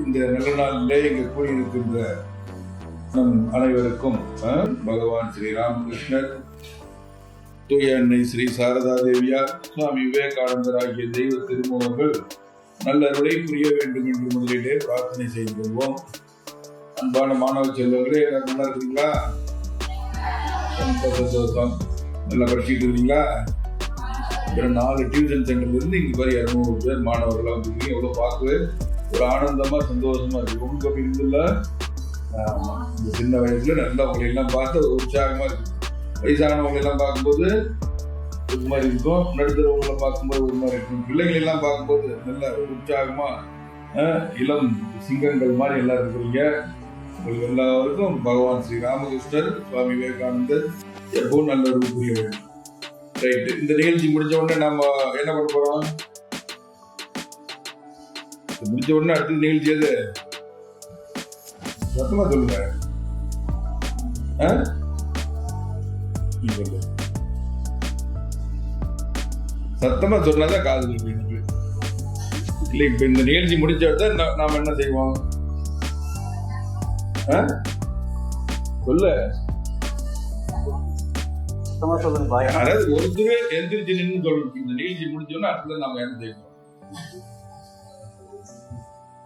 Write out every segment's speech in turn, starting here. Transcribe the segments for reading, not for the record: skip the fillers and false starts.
இந்த நல்ல நாளிலே இங்கு கூடியிருக்கின்ற நம் அனைவருக்கும் பகவான் ஸ்ரீ ராமகிருஷ்ணர், தூய அன்னை ஸ்ரீ சாரதா தேவியார், சுவாமி விவேகானந்தர் ஆகிய தெய்வ திருமுகங்கள் நல்லருளை புரிய வேண்டும் என்று முதலிலே பிரார்த்தனை செய்து கொள்வோம். அன்பான மாணவ செல்வங்களே, எல்லாரும் நல்லா இருக்கீங்களா? சந்தோஷம். நல்லா படிச்சுட்டு இருக்கீங்களா? 4 டியூஷன் சென்டர்ல இருந்து இங்க மாதிரி 200 பேர் மாணவர்களா வந்துருக்கீங்க. எவ்வளவு பார்க்கவே ஒரு ஆனந்தமா சந்தோஷமா இருக்கு. உங்களுக்கு அப்படி இருந்துல்ல? இந்த சின்ன வயசுல நல்லா உங்களை எல்லாம் பார்த்து ஒரு உற்சாகமா இருக்கு. வயசானவங்களை எல்லாம் பார்க்கும்போது ஒரு மாதிரி இருக்கும், நடுத்தரவங்களை பார்க்கும்போது ஒரு மாதிரி இருக்கும், பிள்ளைகள் எல்லாம் பார்க்கும்போது நல்ல உற்சாகமா இளம் சிங்கங்கள் மாதிரி எல்லாம் இருக்கிறீங்க. உங்களுக்கு எல்லாருக்கும் பகவான் ஸ்ரீ ராமகிருஷ்ணர், சுவாமி விவேகானந்தர் எப்பவும் நல்ல ஒரு புரிய வேண்டும். ரைட்டு. இந்த நிகழ்ச்சி முடிஞ்ச உடனே நாம என்ன பண்ண போறோம்? முடிஞ்ச உடனே அடுத்த நிகழ்ச்சி எது? சத்தமா சொல்லுங்க. சத்தமா சொன்னாதான் காது இருக்கு. இல்ல, இப்ப இந்த நிகழ்ச்சி முடிச்ச நாம என்ன செய்வோம்? சொல்லு. அதாவது ஒருத்தர் எந்திரிச்சு நின்று சொல்லணும். இந்த நிகழ்ச்சி முடிச்சோன்னா அடுத்தது நாம என்ன செய்வோம்?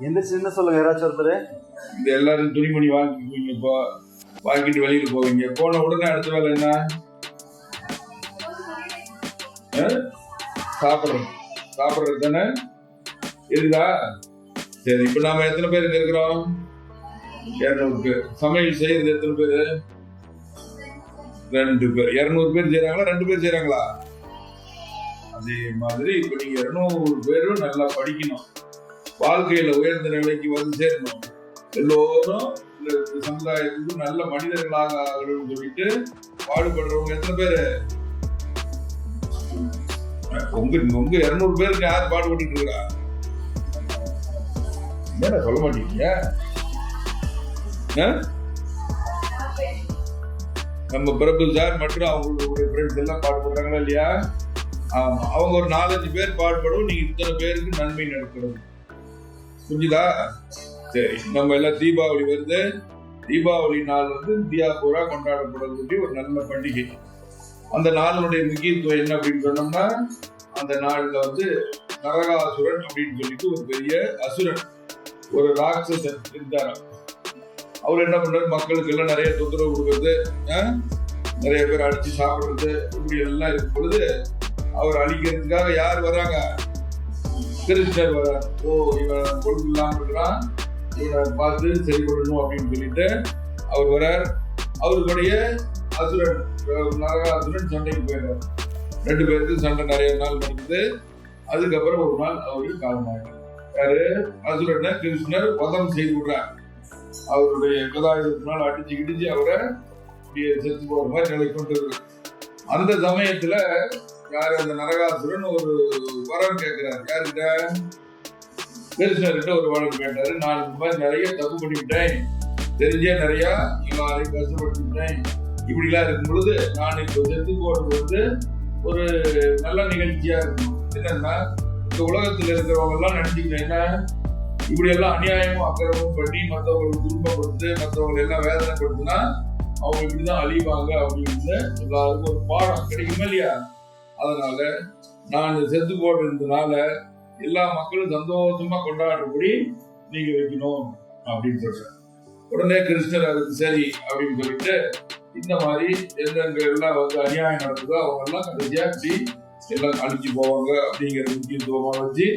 எந்திரிச்சு நின்று சொல்லுங்க. யாராச்சும் ஒருத்தர் இந்த எல்லாரும் துணிமணி வாங்கிக்குவீங்க, இப்போ வாங்கிட்டு வெளியில போவீங்க. போன உடனே அடுத்த வேலை என்ன? சாப்பிடுறது தானே இருக்குதா? சரி, இப்ப நாம எத்தனை பேர் இருக்கிறோம்? 200 பேர். சமையல் செய்யறது எத்தனை பேரு? 2 பேர். 200 பேர் செய்யறாங்களா? 2 பேர் செய்யறாங்களா? அதே மாதிரி இப்ப நீங்க 200 பேரும் நல்லா படிக்கணும், வாழ்க்கையில உயர்ந்த நிலைக்கு வந்து சேரணும். எல்லோரும் இந்த சமுதாயத்துக்கு நல்ல மனிதர்களாக ஆகணும்னு சொல்லிட்டு பாடுபடுறவங்க எத்தனை பேரு? உங்க 200 பேருக்கு யார் பாடுபட்டு இருக்கா? என்ன சொல்ல மாட்டீங்க? நம்ம பிரபு சார் மற்றும் அவங்களுடைய ஃப்ரெண்ட்ஸ் எல்லாம் பாடுபடுறாங்களா இல்லையா? ஆமா, அவங்க ஒரு 4-5 பேர் பாடுபடும். நீங்க இத்தனை பேருக்கு நன்மை நடக்கணும். புரிஞ்சுதா? சரி, நம்ம எல்லாம் தீபாவளி வருது. தீபாவளி நாள் வந்து இந்தியா பூரா கொண்டாடப்படக்கூடிய ஒரு நல்ல பண்டிகை. அந்த நாளினுடைய முக்கியத்துவம் என்ன அப்படின்னு சொன்னோம்னா, அந்த நாள்ல வந்து நரகாசுரன் அப்படின்னு சொல்லிட்டு ஒரு பெரிய அசுரன், ஒரு ராட்சசன் இருந்தார். அவர் என்ன பண்றாரு? மக்களுக்கு எல்லாம் நிறைய தொந்தரவு கொடுக்கறது, நிறைய பேர் அடிச்சு சாப்பிடுறது, இப்படி எல்லாம் இருக்கும் பொழுது அவர் அழிக்கிறதுக்காக யார் வராங்க? கிருஷ்ணர் வர்றார். ஓ, இவன் ஒழுங்கு இல்லாம இருக்கிறான், இவனை பார்த்து சரி பண்ணணும் அப்படின்னு சொல்லிட்டு அவர் வர்றார். அவருடைய அசுரன், நரகாசுரன் சண்டைக்கு போயிடுறார். 2 பேருக்கு சண்டை நிறைய நாள் நடக்குது. அதுக்கப்புறம் ஒரு நாள் அவரு காலமாயிட்டார். யாரு? அசுரனை கிருஷ்ணர் வதம் செய்து விடுறார். அவருடைய கதாயுதத்தினால் அடிச்சு கிடிச்சு அவரை செத்து போற மாதிரி நிலை கொண்டு இருக்கு. அந்த சமயத்துல யாரு? அந்த நரகாசுரன் ஒரு வரம் கேட்கிறார். யாருக்கிட்ட? கிருஷ்ணர்கிட்ட ஒரு வரம் கேட்டாரு. நான் இந்த மாதிரி நிறைய தப்பு பண்ணிவிட்டேன், தெரிஞ்சே நிறைய எல்லாரையும் கஷ்டப்பட்டுவிட்டேன், இப்படி எல்லாம் இருக்கும் பொழுது நான் இப்போ செத்து போறது வந்து ஒரு நல்ல நிகழ்ச்சியா இருக்கும். என்னன்னா, இந்த உலகத்துல இருக்கிறவங்க எல்லாம் நினைச்சுக்கிட்டேன்னா, இப்படி எல்லாம் அநியாயமும் அக்கிரமும் பண்ணி மற்றவங்களுக்கு துன்பப்படுத்து, மற்றவங்களை எல்லாம் வேதனைப்படுத்தினா அவங்க இப்படிதான் அழிவாங்க அப்படின்னு எல்லாருக்கும் ஒரு பாடம் கிடைக்குமா இல்லையா? அதனால நான் செத்து போடுறதுனால எல்லா மக்களும் சந்தோஷமா கொண்டாடுறபடி நீங்க வைக்கணும் அப்படின்னு சொல்றேன். உடனே கிருஷ்ணர் அதுக்கு சரி அப்படின்னு சொல்லிட்டு இந்த மாதிரி எந்தெங்க எல்லாம் வந்து அநியாயம் நடக்குதோ அவங்க எல்லாம் கடைசியா எல்லாம் அழிச்சு போவாங்க அப்படிங்கிற முக்கியத்துவமா வச்சு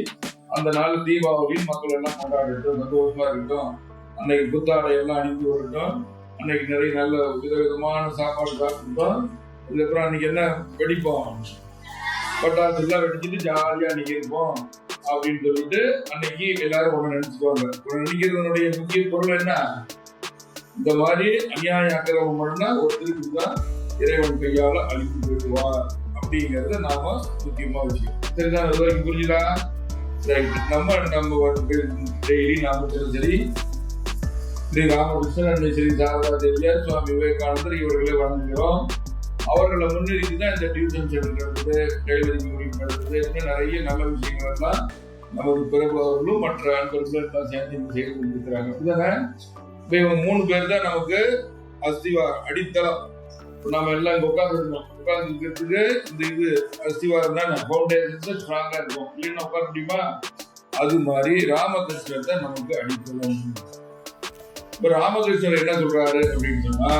அந்த நாள் தீபாவளி மக்கள் எல்லாம் கொண்டாடிட்டோம், சந்தோஷமா இருக்கட்டும், அன்னைக்கு புத்தாடை எல்லாம் அணிந்து வரட்டும், அன்னைக்கு நிறைய நல்ல விதவிதமான சாப்பாடு சாப்பிட்டோம். இதுக்கப்புறம் அன்னைக்கு என்ன வெடிப்போம், பட்டாசு எல்லாம் வெடிச்சுட்டு ஜாலியா அன்னைக்கு இருப்போம் அப்படின்னு சொல்லிட்டு அன்னைக்கு எல்லாரும் ஒண்ணு நினைச்சுக்குவாங்க. ஒண்ணு நினைக்கிறதுனுடைய முக்கிய பொருள் என்ன? இந்த மாதிரி அநியாய அக்கிரமம் பண்ணா ஒருத்தருக்கு தான் இறைவன் கையால அழித்து போயிடுவார் அப்படிங்கறத நாம முக்கியமா விஷயம். சரிதான்? அது வரைக்கும் புரிஞ்சுதா? நம்ம டெய்லி நாம சரி ஸ்ரீ ராமகிருஷ்ணன், ஸ்ரீ சாரதா தேவியார், சுவாமி விவேகானந்தர் இவர்களை வணங்குகிறோம். அவர்களை முன்னிறுத்தி தான் இந்த டியூஷன் சென்டர் நடக்குது, டெய்லரிங் யூனிட் நடக்குது, இன்னும் நிறைய நல்ல விஷயங்கள் எல்லாம் நமது பிரபு அவர்களும் மற்ற அன்பர்களும் எல்லாம் சேர்ந்து செய்து கொண்டிருக்கிறாங்க. அப்படிதானே? இப்ப இவங்க 3 பேர் தான் நமக்கு அஸ்திவாரம், அடித்தளம். நம்ம எல்லாம் இங்க உட்காந்துருக்கோம். உட்கார்ந்து இருக்கிறதுக்கு இந்த இது அஸ்திவாரம் தான் பவுண்டேஷன் ஸ்ட்ராங்கா இருக்கும். இல்லைன்னா உட்கார முடியுமா? அது மாதிரி ராமகிருஷ்ணர் தான் நமக்கு அடித்தளம். இப்ப ராமகிருஷ்ணர் என்ன சொல்றாரு அப்படின்னு சொன்னா,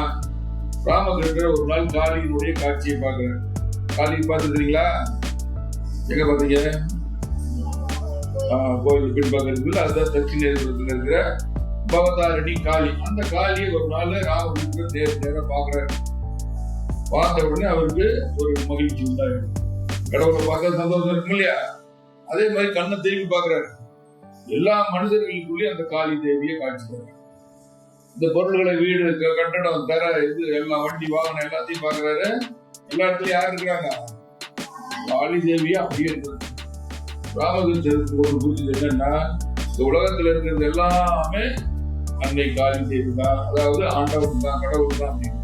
ராமகிருஷ்ணர் ஒரு நாள் காளியினுடைய காட்சியை பார்க்கிறார். காளி பார்த்துக்கிறீங்களா? எங்க பாத்தீங்க? கோயில் பின்பக்கத்துல அதுதான் தட்சிணேஸ்வரத்துல இருக்கிற பவதாரணி காளி. அந்த காளியை ஒரு நாள் ராமகிருஷ்ணர் நேரம் பார்க்கிறார். பார்த்த உடனே அவருக்கு ஒரு மகிழ்ச்சி உண்டாயிடும். கடவுளை பார்க்க சந்தோஷம் இருக்கும் இல்லையா? அதே மாதிரி கண்ணை திரும்பி பார்க்கிறாரு. எல்லா மனிதர்களுக்குள்ளேயும் அந்த காளி தேவியை காட்சி தர்றாரு. இந்த பொருள்களை, வீடு, கட்டடம், தர, இது எல்லாம், வண்டி, வாகனம் எல்லாத்தையும் பார்க்கிறாரு. எல்லா இடத்துலயும் யார் இருக்கிறாங்க? காளி தேவியா அப்படியே இருக்கிறாங்க. ராமகிருஷ்ணருக்கு ஒரு புரிஞ்சது என்னன்னா, இந்த உலகத்துல இருக்கிறது எல்லாமே அன்னை காளி தேவி தான், அதாவது ஆண்டவன் தான், கடவுள் தான் அப்படின்னு.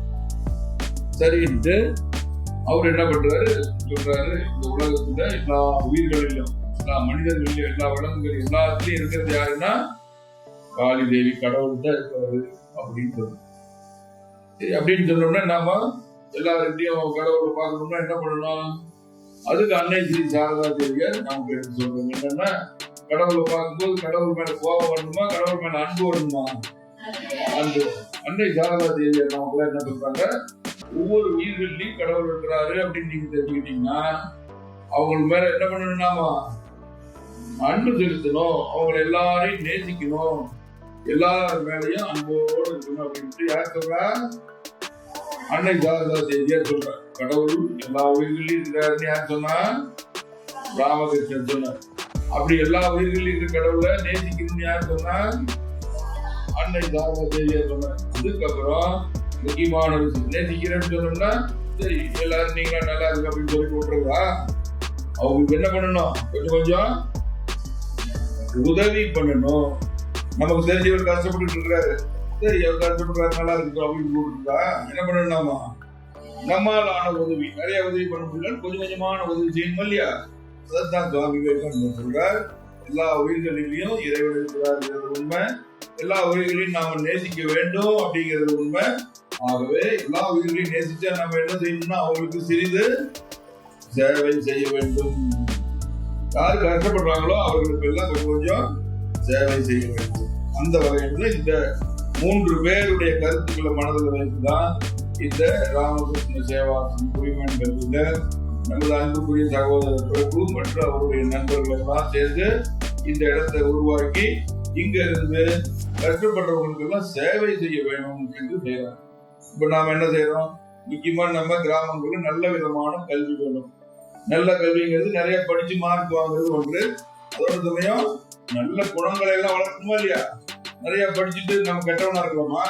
சரின்ட்டு அவர் என்ன பண்றாரு சொல்றாரு, இந்த உலகத்துல எல்லா உயிர்களிலும், எல்லா மனிதர்களிலும், எல்லா விலங்குகளிலும், எல்லாத்துலயும் இருக்கிறது யாருன்னா காளி தேவி, கடவுள் தான் இருக்காரு அப்படின்னு சொல்றாரு. சரி, அப்படின்னு சொன்னோம்னா நாம எல்லாருக்கிட்டையும் கடவுளை பார்க்கணும்னா என்ன பண்ணணும்? அதுக்கு அன்னை ஸ்ரீ சாரதா தேவியார் நமக்கு எடுத்து சொல்றாங்க. என்னன்னா, கடவுளை பார்க்கும்போது கடவுள் மேல கோபம் வரணுமா, கடவுள் மேல அன்பு வரணுமா? அன்பு. அன்னை சாரதா தேவியார் நமக்குள்ள என்ன சொல்றாங்க, ஒவ்வொரு உயிர்களையும் கடவுள் இருக்கிறாரு அப்படின்னு நீங்க தெரிஞ்சுக்கிட்டீங்கன்னா அவங்க மேல என்ன பண்ணணும்னாமா அன்பு செலுத்தணும், அவங்க எல்லாரையும் நேசிக்கணும், எல்லார் மேலையும் அன்போடு இருக்கணும் அப்படின்ட்டு யார் சொல்றா? அன்னை சாரதா தேவியார் சொல்றார். கடவுள் எல்லா உயிர்களையும் இருக்கிறாருன்னு யார் சொன்னா? ராமகிருஷ்ணன் சொன்னார். அப்படி எல்லா உயிர்களையும் இருக்கிற கடவுளை நேசிக்கணும்னு யார் சொன்னா? அன்னை சாரதா தேவியார் சொன்னார். அதுக்கப்புறம் முக்கியமான விஷயம், நேசிக்கிறேன்னு சொன்னோம்னா சரி எல்லாரும் நீங்களா நல்லா இருக்கு அப்படின்னு சொல்லி போட்டுருக்கா. அவங்களுக்கு என்ன பண்ணணும்? கொஞ்சம் கொஞ்சம் உதவி பண்ணணும். நமக்கு தெரிஞ்சவர் கஷ்டப்பட்டு இருக்கிறாரு, சரி அவர் கஷ்டப்படுறாரு, நல்லா இருக்கு அப்படின்னு போட்டுருக்கா. என்ன பண்ணணும்னாமா, நம்மால் ஆன உதவி, நிறைய உதவி பண்ண முடியல, கொஞ்சம் கொஞ்சமான உதவி செய்யணும் இல்லையா? அதான் சுவாமி விவேகானந்தர் சொல்றார், எல்லா உயிர்களிலையும் இறைவன் இருக்கிறார் உண்மை, எல்லா உயிர்களையும் நாம நேசிக்க வேண்டும் அப்படிங்கிறது உண்மை. ஆகவே எல்லா உயிர்களையும் நேசிச்சா நம்ம என்ன செய்யணும்னா அவங்களுக்கு சிறிது சேவை செய்ய வேண்டும். யாரு கஷ்டப்படுறாங்களோ அவர்களுக்கு எல்லாம் கொஞ்சம் கொஞ்சம் சேவை செய்ய வேண்டும். அந்த வகையில இந்த 3 பேருடைய கருத்துக்களை மனதில் வைத்துதான் இந்த ராமகிருஷ்ண சேவாசம் புரிமன் கல்வியில நமது அன்புக்குரிய சகோதரர் பிரபு மற்றும் அவருடைய நண்பர்கள் எல்லாம் சேர்ந்து இந்த இடத்தை உருவாக்கி இங்க இருந்து கஷ்டப்படுறவங்களுக்கு எல்லாம் சேவை செய்ய வேணும் என்று செய்யறாங்க. இப்ப நாம என்ன செய்யறோம்? முக்கியமா நம்ம கிராமங்களுக்கு நல்ல விதமான கல்வி வேணும். நல்ல கல்விங்கிறது நிறைய படிச்சு மார்க் வாங்குறது ஒன்று, அதோட சமயம் நல்ல குணங்களை எல்லாம் வளர்க்கணுமா இல்லையா? நிறைய படிச்சுட்டு நம்ம கெட்டவனா இருக்கலாமா?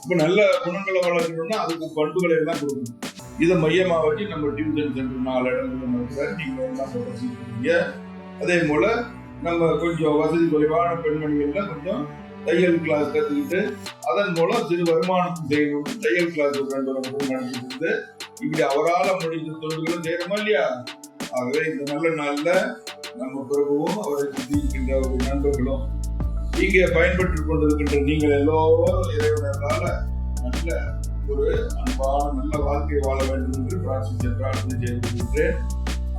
இப்ப நல்ல குணங்களை வளர்க்கணும்னா அதுக்கு பண்புகளை எல்லாம் கொடுக்கணும். இதை மையமா வச்சு நம்ம டியூஷன் சென்டர் 4 இடங்கள் நடத்துறாரு. நீங்க எல்லாம் படிச்சுருக்கீங்க. அதே போல நம்ம கொஞ்சம் வசதி குறைவான பெண்மணிகள்ல கொஞ்சம் தையல் கிளாஸ் கத்துக்கிட்டு அதன் மூலம் சிறு வருமானம் செய்யணும். தையல் கிளாஸ் நடத்திட்டு இப்படி அவரால் முடிந்த தொழில்களும் செய்யணுமா இல்லையா? ஆகவே இந்த நல்ல நாள்ல நம்ம பிரபுவும் அவரை சுற்றி இருக்கின்ற ஒரு நண்பர்களும் இங்கே பயன்பெற்றுக் கொண்டிருக்கின்ற நீங்கள் எல்லோரும் இறைவனால நல்ல ஒரு அன்பான நல்ல வாழ்க்கை வாழ வேண்டும் என்று பிரார்த்தனை செய்திருக்கிறேன்.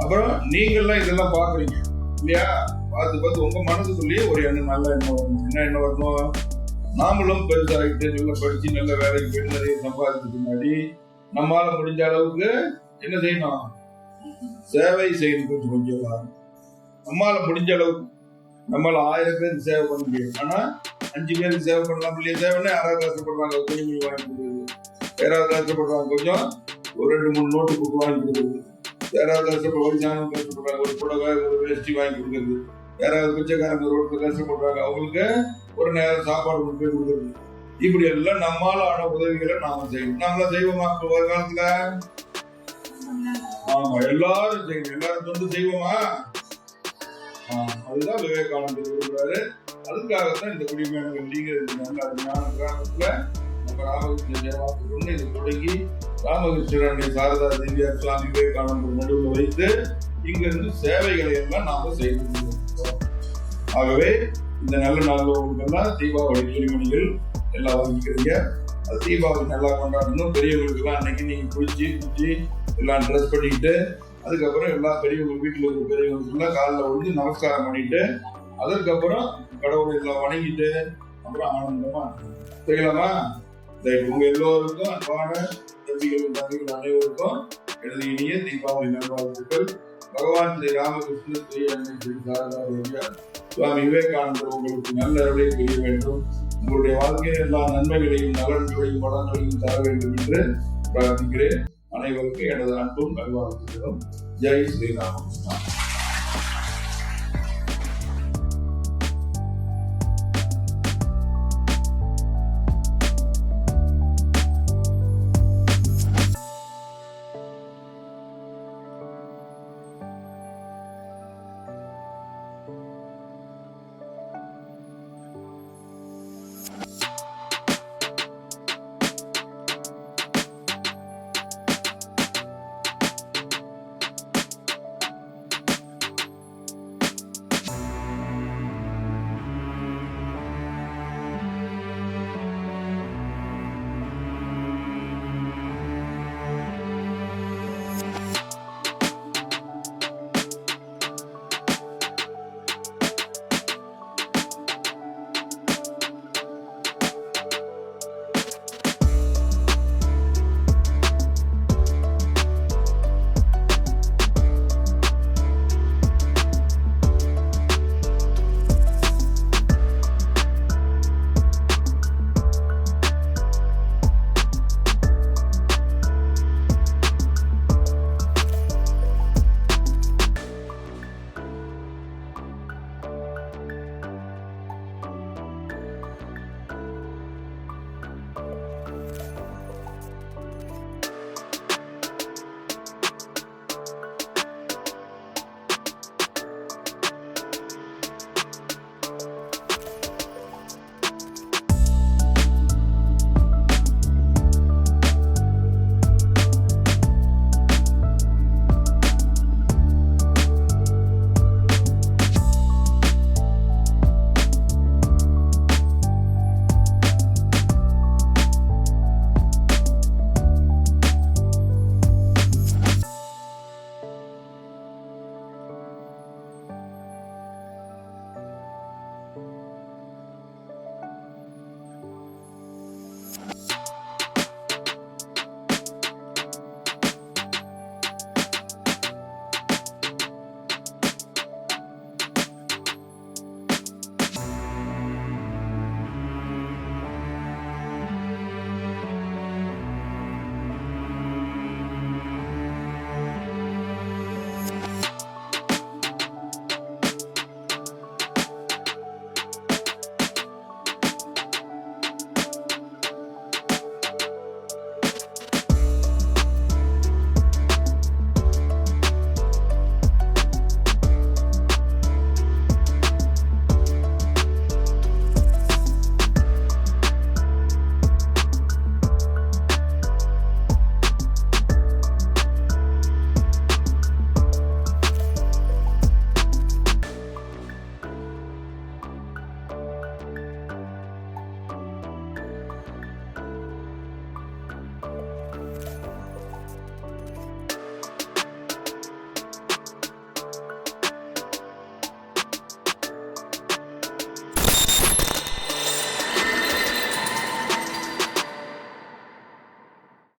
அப்புறம் நீங்கள்லாம் இதெல்லாம் பாக்குறீங்க இல்லையா? பார்த்து உங்க மனசுக்குள்ளேயே ஒரு எண்ணம், நல்ல எண்ணம் வரணும். என்ன எண்ணம் வரணும்? நாமளும் பெருசாகிட்டு நல்லா படிச்சு நல்ல வேலைக்கு போயிட்டு நிறைய சம்பாதிக்கிறதுக்கு முன்னாடி நம்மளால முடிஞ்ச அளவுக்கு என்ன செய்யணும்? சேவை செய்யணும். கொஞ்சம் கொஞ்சம் நம்மளால முடிஞ்ச அளவுக்கு. நம்மளால 1000 பேருக்கு சேவை பண்ண முடியும், ஆனா 5 பேருக்கு சேவை பண்ணலாம் இல்லையா? சேவைன்னா யாராவது கஷ்டப்படுறாங்க துணிமணி வாங்கி கொடுக்குறது, யாராவது கஷ்டப்படுறாங்க கொஞ்சம் ஒரு 2-3 நோட்டு புக் வாங்கி கொடுக்குறது, யாராவது வயசானவங்க கஷ்டப்படுறாங்க ஒரு புடவை ஒரு வேஷ்டி வாங்கி கொடுக்குறது, யாராவது பிச்சைக்காரங்க ரோட்ல கஷ்டப்படுறாங்க அவங்களுக்கு ஒரு நேரம் சாப்பாடு கொண்டு போய் கொடுக்குறது. இப்படி எல்லாம் நம்மால ஆன உதவிகளை நாம செய்யணும். நம்மள செய்வோமா ஒரு காலத்துல? ஆமா, எல்லாரும் செய்யணும். எல்லாரும் வந்து செய்வோமா? அதுதான் விவேகானந்தர் விரும்புறாரு. அதுக்காகத்தான் இந்த குடிமேனங்கள் நீங்க நல்ல அருமையான கிராமத்துல நம்ம ராமகிருஷ்ண சேவாசம் இது தொடங்கி ராமகிருஷ்ணர் சாரதா தேவியார் சுவாமி விவேகானந்தர் நடுவில் வைத்து இங்கிருந்து சேவைகளை எல்லாம் நாம செய்து கொண்டிருக்கிறோம். ஆகவே இந்த நல்ல நாள் உங்களுக்கெல்லாம் தீபாவளி துணிமணிகள் எல்லாம் வாங்கிக்கிறீங்க. அது தீபாவளி நல்லா கொண்டாடணும். பெரியவங்களுக்கு எல்லாம் அன்னைக்கு நீங்க குளிச்சு எல்லாம் ட்ரெஸ் பண்ணிக்கிட்டு அதுக்கப்புறம் எல்லா பெரியவங்க வீட்டில் இருக்கிற பெரியவங்களுக்கு எல்லாம் காலில் வந்து நமஸ்காரம் பண்ணிட்டு அதற்கப்புறம் கடவுளை எல்லாம் வணங்கிட்டு அப்புறம் ஆனந்தமா செய்யலாமா? உங்க எல்லோருக்கும் அன்பான தம்பிகள் தம்பிகள் அனைவருக்கும் எனது இனிய தீபாவளி நல்வாழ்த்துக்கள். பகவான் ஸ்ரீ ராமகிருஷ்ண ஸ்ரீ அன்னை ஸ்ரீ சாரதா சுவாமி விவேகானந்தர் உங்களுக்கு நல்ல அருளை புரிய வேண்டும். உங்களுடைய வாழ்க்கையில் எல்லா நன்மைகளையும் நலன்களையும் வளங்களையும் தர வேண்டும் என்று பிரார்த்திக்கிறேன். அனைவருக்கும் எனது அன்பும் நல்வாழ்த்துக்களும். ஜெய் ஸ்ரீராமகிருஷ்ணா.